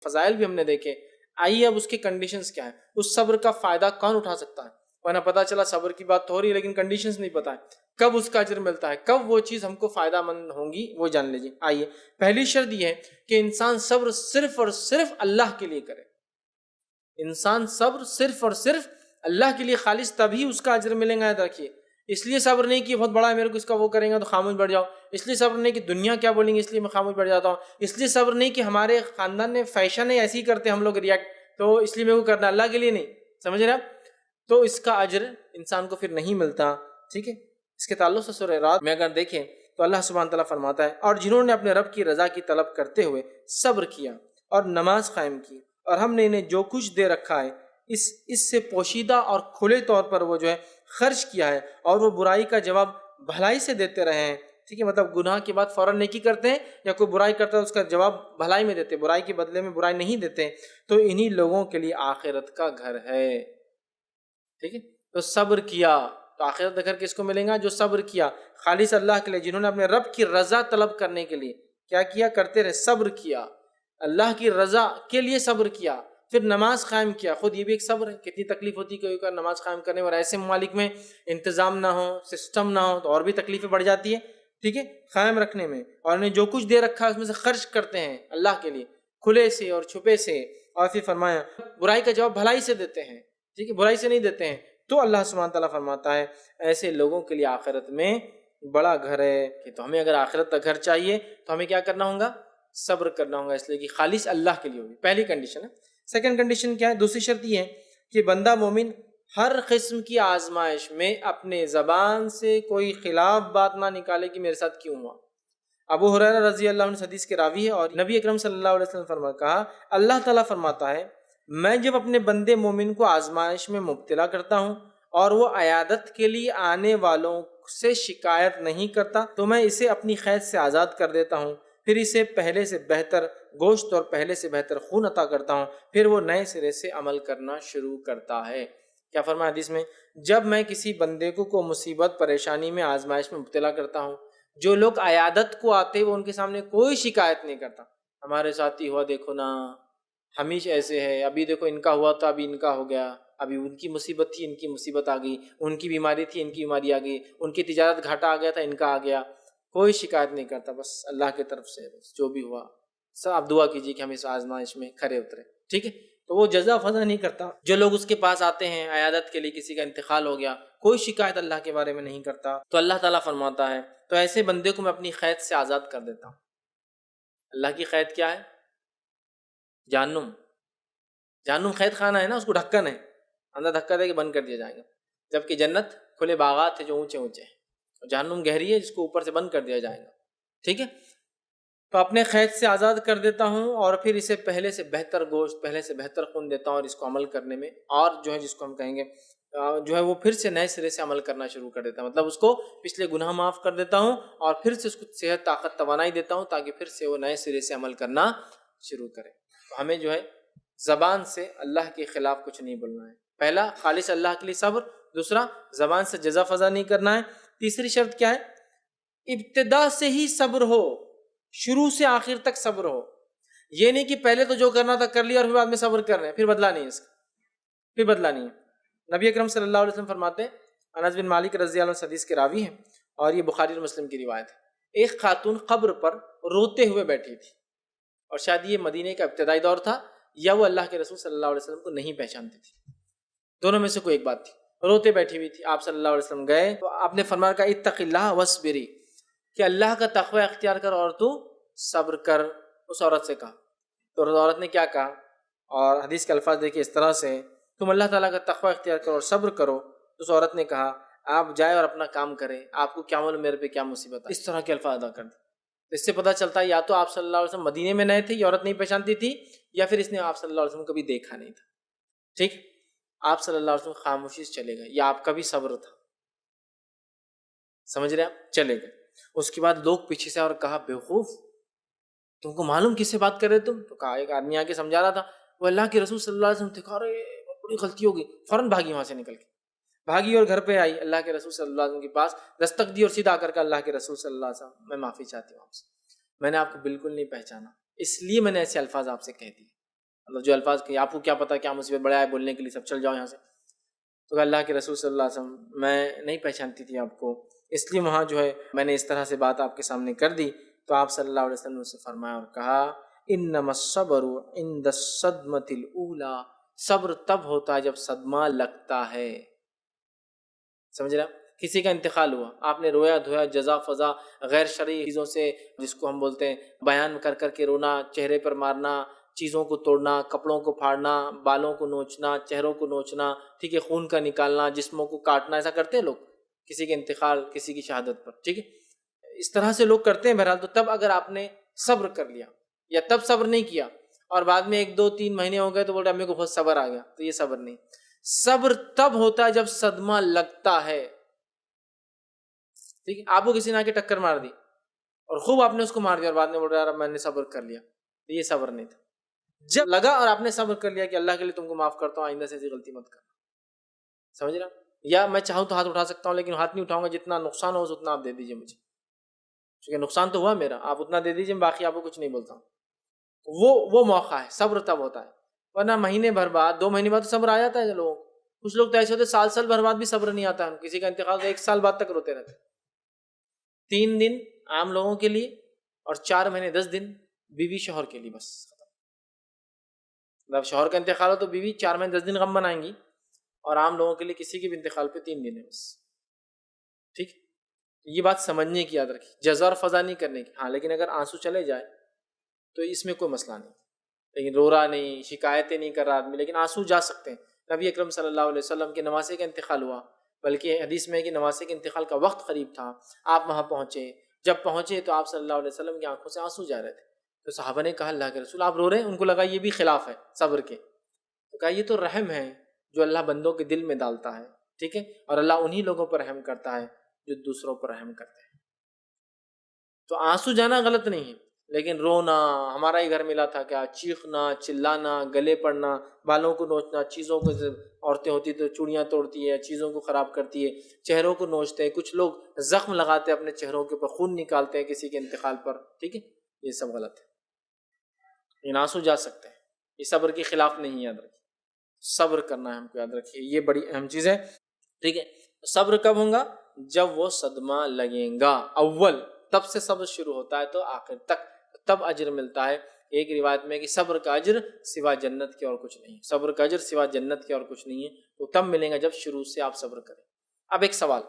فضائل بھی ہم نے دیکھے. آئیے اب اس کے کنڈیشنز کیا ہیں, اس صبر کا فائدہ کون اٹھا سکتا ہے؟ ورنہ پتہ چلا صبر کی بات تو ہو رہی ہے لیکن کنڈیشنز نہیں پتہ ہے, کب اس کا اجر ملتا ہے, کب وہ چیز ہم کو فائدہ مند ہوں گی, وہ جان لیجیے. آئیے, پہلی شرط یہ ہے کہ انسان صبر صرف اور صرف اللہ کے لیے کرے. انسان صبر صرف اور صرف اللہ کے لیے خالص, تبھی اس کا اجر ملے گا. یاد رکھیے, اس لیے صبر نہیں کہ بہت بڑا ہے میرے کو اس کا وہ کریں گا تو خاموش بیٹھ جاؤ, اس لیے صبر نہیں کہ دنیا کیا بولیں گے اس لیے میں خاموش بیٹھ جاتا ہوں, اس لیے صبر نہیں کہ ہمارے خاندان میں فیشن ہے ایسے ہی کرتے ہم لوگ ریئیکٹ, تو اس لیے میرے کو کرنا, اللہ کے لیے نہیں. سمجھ رہے آپ؟ تو اس کا اجر انسان کو پھر نہیں ملتا. ٹھیک ہے, اس کے تعلق سے سورہ رات میں اگر دیکھیں تو اللہ سبحانہ تعالیٰ فرماتا ہے, اور جنہوں نے اپنے رب کی رضا کی طلب کرتے ہوئے صبر کیا اور نماز قائم کی, اور ہم نے انہیں جو کچھ دے رکھا ہے اس سے پوشیدہ اور کھلے طور پر وہ جو ہے خرچ کیا ہے, اور وہ برائی کا جواب بھلائی سے دیتے رہے ہیں. ٹھیک ہے, مطلب گناہ کے بعد فوراً نیکی کرتے ہیں, یا کوئی برائی کرتا ہے اس کا جواب بھلائی میں دیتے, برائی کے بدلے میں برائی نہیں دیتے, تو انہی لوگوں کے لیے آخرت کا گھر ہے. ٹھیک ہے, تو صبر کیا تو آخرت کا گھر کس کو ملے گا؟ جو صبر کیا خالص اللہ کے لیے, جنہوں نے اپنے رب کی رضا طلب کرنے کے لیے کیا کیا, کرتے رہے, صبر کیا, اللہ کی رضا کے لیے صبر کیا, پھر نماز قائم کیا. خود یہ بھی ایک صبر ہے, کتنی تکلیف ہوتی ہے کوئی نماز قائم کرنے میں, اور ایسے ممالک میں انتظام نہ ہو, سسٹم نہ ہو, تو اور بھی تکلیفیں بڑھ جاتی ہے. ٹھیک ہے, قائم رکھنے میں, اور انہیں جو کچھ دے رکھا ہے اس میں سے خرچ کرتے ہیں اللہ کے لیے, کھلے سے اور چھپے سے. اور پھر فرمایا برائی کا جواب بھلائی سے دیتے ہیں. ٹھیک ہے, برائی سے نہیں دیتے ہیں. تو اللہ سبحانہ تعالیٰ فرماتا ہے ایسے لوگوں کے لیے آخرت میں بڑا گھر ہے. کہ تو ہمیں اگر آخرت کا گھر چاہیے تو ہمیں کیا کرنا ہوگا؟ صبر کرنا ہوگا, اس لیے کہ خالص اللہ کے لیے ہوگی. پہلی کنڈیشن ہے. سیکنڈ کنڈیشن کیا ہے؟ دوسری شرط یہ ہے کہ بندہ مومن ہر قسم کی آزمائش میں اپنے زبان سے کوئی خلاف بات نہ نکالے کہ میرے ساتھ کیوں ہوا. ابو ہریرہ رضی اللہ عنہ حدیث کے راوی ہے, اور نبی اکرم صلی اللہ علیہ وسلم کہا, اللہ تعالیٰ فرماتا ہے میں جب اپنے بندے مومن کو آزمائش میں مبتلا کرتا ہوں اور وہ عیادت کے لیے آنے والوں سے شکایت نہیں کرتا تو میں اسے اپنی قید سے آزاد کر دیتا ہوں, پھر اسے پہلے سے بہتر گوشت اور پہلے سے بہتر خون عطا کرتا ہوں, پھر وہ نئے سرے سے عمل کرنا شروع کرتا ہے. کیا فرمایا حدیث میں؟ جب میں کسی بندے کو کوئی مصیبت پریشانی میں آزمائش میں مبتلا کرتا ہوں, جو لوگ عیادت کو آتے وہ ان کے سامنے کوئی شکایت نہیں کرتا, ہمارے ساتھ ہی ہوا دیکھو نا, ہمیشہ ایسے ہے, ابھی دیکھو ان کا ہوا تھا ابھی ان کا ہو گیا, ابھی ان کی مصیبت تھی ان کی مصیبت آ گئی, ان کی بیماری تھی ان کی بیماری آ گئی, ان کی تجارت گھاٹا آ گیا تھا ان کا آ گیا, کوئی شکایت نہیں کرتا, بس اللہ کی طرف سے بس جو بھی ہوا سب آپ دعا کیجیے کہ ہم اس آزمائش میں کھرے اترے. ٹھیک ہے, تو وہ جزا فضا نہیں کرتا. جو لوگ اس کے پاس آتے ہیں عیادت کے لیے, کسی کا انتقال ہو گیا, کوئی شکایت اللہ کے بارے میں نہیں کرتا. تو اللہ تعالیٰ فرماتا ہے تو ایسے بندے کو میں اپنی قید سے آزاد کر دیتا ہوں. اللہ کی قید کیا ہے؟ جہنم. جہنم قید خانہ ہے نا, اس کو ڈھکن ہے, اندر دھکا دے کے بند کر دیا جائے گا, جبکہ جنت کھلے باغات ہیں جو اونچے اونچے ہیں, اور جہنم گہری ہے جس کو اوپر سے بند کر دیا جائے گا. ٹھیک ہے, تو اپنے قید سے آزاد کر دیتا ہوں, اور پھر اسے پہلے سے بہتر گوشت پہلے سے بہتر خون دیتا ہوں, اور اس کو عمل کرنے میں, اور جو ہے جس کو ہم کہیں گے جو ہے وہ پھر سے نئے سرے سے عمل کرنا شروع کر دیتا ہوں. مطلب اس کو پچھلے گناہ معاف کر دیتا ہوں, اور پھر سے اس کو صحت طاقت توانائی دیتا ہوں تاکہ پھر سے وہ نئے سرے سے عمل کرنا شروع کرے. تو ہمیں جو ہے زبان سے اللہ کے خلاف کچھ نہیں بولنا ہے. پہلا خالص اللہ کے لیے صبر, دوسرا زبان سے جزا فضا نہیں کرنا ہے. تیسری شرط کیا ہے؟ ابتدا سے ہی صبر ہو, شروع سے آخر تک صبر ہو. یہ نہیں کہ پہلے تو جو کرنا تھا کر لیا اور پھر بعد میں صبر کر رہے ہیں, پھر بدلا نہیں ہے اس کا, پھر بدلا نہیں ہے. نبی اکرم صلی اللہ علیہ وسلم فرماتے ہیں, انس بن مالک رضی اللہ عنہ حدیث کے راوی ہیں, اور یہ بخاری اور مسلم کی روایت ہے, ایک خاتون قبر پر روتے ہوئے بیٹھی تھی, اور شاید یہ مدینے کا ابتدائی دور تھا, یا وہ اللہ کے رسول صلی اللہ علیہ وسلم کو نہیں پہچانتی تھی, دونوں میں سے کوئی ایک بات تھی. روتے بیٹھی ہوئی تھی, آپ صلی اللہ علیہ وسلم گئے تو آپ نے فرمایا کہ اتق اللہ وصبری, کہ اللہ کا تقوی اختیار کر اور تو صبر کر. اس عورت سے کہا, تو اس عورت نے کیا کہا, اور حدیث کے الفاظ دیکھیے اس طرح سے, تم اللہ تعالیٰ کا تقوی اختیار کرو اور صبر کرو. تو اس عورت نے کہا آپ جائے اور اپنا کام کریں, آپ کو کیا معلوم میرے پہ کیا مصیبت ہے. اس طرح کے الفاظ ادا کر دی. اس سے پتہ چلتا ہے یا تو آپ صلی اللہ علیہ وسلم مدینے میں نئے تھے, یہ عورت نہیں پہچانتی تھی, یا پھر اس نے آپ صلی اللہ علیہ وسلم کبھی دیکھا نہیں تھا. ٹھیک, آپ صلی اللہ علیہ وسلم خاموشی سے چلے گئے, یا آپ کا بھی صبر تھا, سمجھ رہے آپ, چلے گئے. اس کے بعد لوگ پیچھے سے اور کہا بیوقوف, تم کو معلوم کس سے بات کر رہے تم؟ تو کہا ایک آدمی آ کے سمجھا رہا تھا, وہ اللہ کے رسول صلی اللہ علیہ وسلم تھے. کہا رہے بڑی غلطی ہو گئی, فوراً بھاگی وہاں سے نکل کے, بھاگی اور گھر پہ آئی اللہ کے رسول صلی اللہ علیہ وسلم کے پاس, دستک دی اور سیدھا کر کے اللہ کے رسول صلی اللہ علیہ وسلم میں معافی چاہتی ہوں آپ سے, میں نے آپ کو بالکل نہیں پہچانا, اس لیے میں نے ایسے الفاظ آپ سے کہہ دیے. مطلب جو الفاظ کہ آپ کو کیا پتا کیا مصیبت بڑا ہے بولنے کے لیے، سب چل جاؤ یہاں سے. تو اللہ کے رسول صلی اللہ علیہ وسلم میں نہیں پہچانتی تھی آپ کو، اس لیے وہاں جو ہے میں نے اس طرح سے بات آپ کے سامنے کر دی. تو آپ صلی اللہ علیہ وسلم نے اسے فرمایا اور کہا انما الصبر عند الصدمۃ الاولی، صبر تب ہوتا ہے جب صدمہ لگتا ہے. سمجھ رہا؟ کسی کا انتقال ہوا، آپ نے رویا دھویا، جزا فضا غیر شرعی چیزوں سے، جس کو ہم بولتے ہیں بیان کر کر کے رونا، چہرے پر مارنا، چیزوں کو توڑنا، کپڑوں کو پھاڑنا، بالوں کو نوچنا، چہروں کو نوچنا، ٹھیک ہے، خون کا نکالنا، جسموں کو کاٹنا، ایسا کرتے ہیں لوگ کسی کے انتقال، کسی کی شہادت پر، ٹھیک ہے، اس طرح سے لوگ کرتے ہیں. بہرحال تو تب اگر آپ نے صبر کر لیا یا تب صبر نہیں کیا اور بعد میں 1-2-3 مہینے ہو گئے تو بولتے امی کو بہت صبر آ گیا، تو یہ صبر نہیں. صبر تب ہوتا ہے جب صدمہ لگتا ہے. ٹھیک ہے، آپ کو کسی نے آ کے ٹکر مار دی اور خوب آپ نے اس کو مار دیا اور بعد میں بول رہا میں نے صبر کر لیا، تو یہ صبر نہیں تھا. جب لگا اور آپ نے صبر کر لیا کہ اللہ کے لیے تم کو معاف کرتا ہوں، آئندہ سے ایسی غلطی مت کرنا. سمجھ رہا؟ یا میں چاہوں تو ہاتھ اٹھا سکتا ہوں لیکن ہاتھ نہیں اٹھاؤں گا، جتنا نقصان ہو اتنا آپ دے دیجیے مجھے، کیونکہ نقصان تو ہوا میرا، آپ اتنا دے دیجیے، باقی آپ کو کچھ نہیں بولتا ہوں. وہ موقع ہے، صبر تب ہوتا ہے. ورنہ مہینے بھر بعد 2 مہینے بعد تو صبر آ جاتا ہے لوگوں کو. کچھ لوگ تو ایسے ہوتے سال بھر بعد بھی صبر نہیں آتا ہے، کسی کا انتقال 1 سال بعد تک روتے رہتے. 3 دن عام لوگوں کے لیے اور 4 مہینے 10 دن بیوی شوہر کے لیے، بس ختم. جب شوہر کا انتقال ہو تو بیوی 4 مہینے 10 دن غم منائیں گی، اور عام لوگوں کے لیے کسی کے بھی انتقال پہ 3 دن ہے بس. ٹھیک، یہ بات سمجھنے کی یاد رکھی، جزا اور فضا نہیں کرنے کی. ہاں لیکن اگر آنسو چلے جائے تو اس میں کوئی مسئلہ نہیں، لیکن رو رہا نہیں، شکایتیں نہیں کر رہا آدمی، لیکن آنسو جا سکتے ہیں. نبی اکرم صلی اللہ علیہ وسلم کے نواسے کا انتقال ہوا، بلکہ حدیث میں ہے کہ نواسے کے انتقال کا وقت قریب تھا، آپ وہاں پہنچے. جب پہنچے تو آپ صلی اللہ علیہ وسلم کی آنکھوں سے آنسو جا رہے تھے. تو صحابہ نے کہا اللہ کے رسول آپ رو رہے ہیں؟ ان کو لگا یہ بھی خلاف ہے صبر کے. تو کہا یہ تو رحم ہے جو اللہ بندوں کے دل میں ڈالتا ہے، ٹھیک ہے، اور اللہ انہی لوگوں پر رحم کرتا ہے جو دوسروں پر رحم کرتے ہیں. تو آنسو جانا غلط نہیں ہے، لیکن رونا، ہمارا ہی گھر ملا تھا کیا، چیخنا، چلانا، گلے پڑنا، بالوں کو نوچنا، چیزوں کو، عورتیں ہوتی تو چوڑیاں توڑتی ہے، چیزوں کو خراب کرتی ہے، چہروں کو نوچتے ہیں، کچھ لوگ زخم لگاتے ہیں اپنے چہروں کے اوپر، خون نکالتے ہیں کسی کے انتقال پر، ٹھیک ہے، یہ سب غلط ہے. ان آنسو جا سکتے ہیں، یہ صبر کے خلاف نہیں، یاد رکھیے صبر کرنا ہے ہم کو، یاد رکھیے یہ بڑی اہم چیز ہے. ٹھیک ہے، صبر کب ہوگا؟ جب وہ صدمہ لگے گا اول، تب سے صبر شروع ہوتا ہے تو آخر تک، تب اجر ملتا ہے. ایک روایت میں کہ صبر کا اجر سوا جنت کے اور کچھ نہیں، صبر کا اجر سوا جنت کے اور کچھ نہیں ہے. تو تب ملے گا جب شروع سے آپ صبر کریں. اب ایک سوال،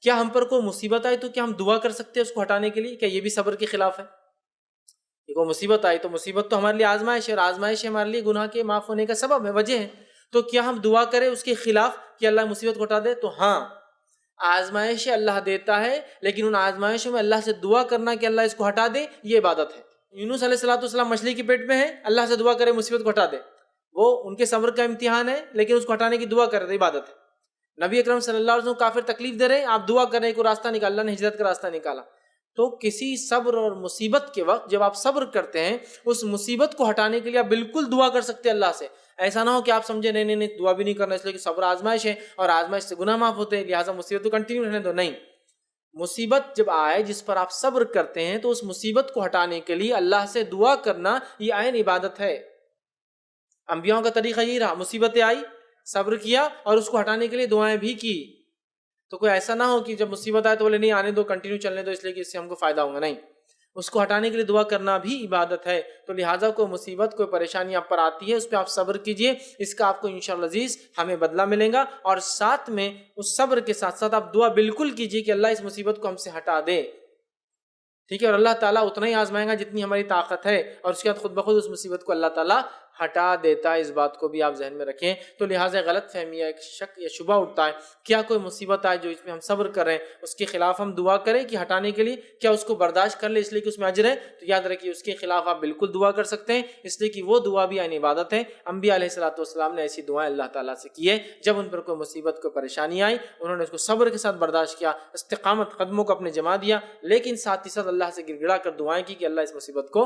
کیا ہم پر کوئی مصیبت آئی تو کیا ہم دعا کر سکتے ہیں اس کو ہٹانے کے لیے؟ کیا یہ بھی صبر کے خلاف ہے؟ کوئی مصیبت آئی تو مصیبت تو ہمارے لیے آزمائش ہے، اور آزمائش ہمارے لیے گناہ کے معاف ہونے کا سبب ہے، وجہ ہے. تو کیا ہم دعا کریں اس کے خلاف کہ اللہ مصیبت کو ہٹا دے؟ تو ہاں، آزمائش اللہ دیتا ہے، لیکن ان آزمائشوں میں اللہ سے دعا کرنا کہ اللہ اس کو ہٹا دے، یہ عبادت ہے. یونس علیہ السلام مچھلی کے پیٹ میں ہیں، اللہ سے دعا کرے مصیبت کو ہٹا دے، وہ ان کے صبر کا امتحان ہے، لیکن اس کو ہٹانے کی دعا کر رہے، عبادت ہے. نبی اکرم صلی اللہ علیہ وسلم کافر تکلیف دے رہے ہیں، آپ دعا کر رہے ہیں کوئی راستہ نکال، اللہ نے ہجرت کا راستہ نکالا. تو کسی صبر اور مصیبت کے وقت جب آپ صبر کرتے ہیں، اس مصیبت کو ہٹانے کے لیے آپ بالکل دعا کر سکتے ہیں اللہ سے. ایسا نہ ہو کہ آپ سمجھے نہیں دعا بھی نہیں کرنا اس لیے کہ صبر آزمائش ہے اور آزمائش سے گناہ معاف ہوتے ہیں، لہٰذا مصیبت تو کنٹینیو رہنے دو. نہیں، مصیبت جب آئے جس پر آپ صبر کرتے ہیں تو اس مصیبت کو ہٹانے کے لیے اللہ سے دعا کرنا یہ عین عبادت ہے. انبیاء کا طریقہ یہی رہا، مصیبتیں آئی، صبر کیا اور اس کو ہٹانے کے لیے دعائیں بھی کی. تو کوئی ایسا نہ ہو کہ جب مصیبت آئے تو بولے نہیں آنے دو، کنٹینیو چلنے دو اس لیے کہ اس سے ہم کو فائدہ ہوگا. نہیں، اس کو ہٹانے کے لیے دعا کرنا بھی عبادت ہے. تو لہٰذا کوئی مصیبت، کوئی پریشانی آپ پر آتی ہے، اس پہ آپ صبر کیجئے، اس کا آپ کو انشاءاللہ عزیز ہمیں بدلہ ملے گا. اور ساتھ میں اس صبر کے ساتھ ساتھ آپ دعا بالکل کیجئے کہ اللہ اس مصیبت کو ہم سے ہٹا دے. ٹھیک ہے، اور اللہ تعالیٰ اتنا ہی آزمائے گا جتنی ہماری طاقت ہے، اور اس کے بعد خود بخود اس مصیبت کو اللہ تعالیٰ ہٹا دیتا ہے. اس بات کو بھی آپ ذہن میں رکھیں. تو لہٰذا غلط فہمی یا ایک شک یا شبہ اٹھتا ہے، کیا کوئی مصیبت آئے جو اس میں ہم صبر کر رہے ہیں اس کے خلاف ہم دعا کریں کہ ہٹانے کے لیے، کیا اس کو برداشت کر لیں اس لیے کہ اس میں اجر ہے؟ تو یاد رکھیے اس کے خلاف آپ بالکل دعا کر سکتے ہیں، اس لیے کہ وہ دعا بھی عین عبادت ہے. انبیاء علیہ الصلوۃ والسلام نے ایسی دعائیں اللہ تعالیٰ سے کی ہے، جب ان پر کوئی مصیبت، کوئی پریشانی آئی انہوں نے اس کو صبر کے ساتھ برداشت کیا، استقامت قدموں کو اپنے جما دیا، لیکن ساتھ ہی ساتھ اللہ سے گڑ گڑا کر دعائیں کی کہ اللہ اس مصیبت کو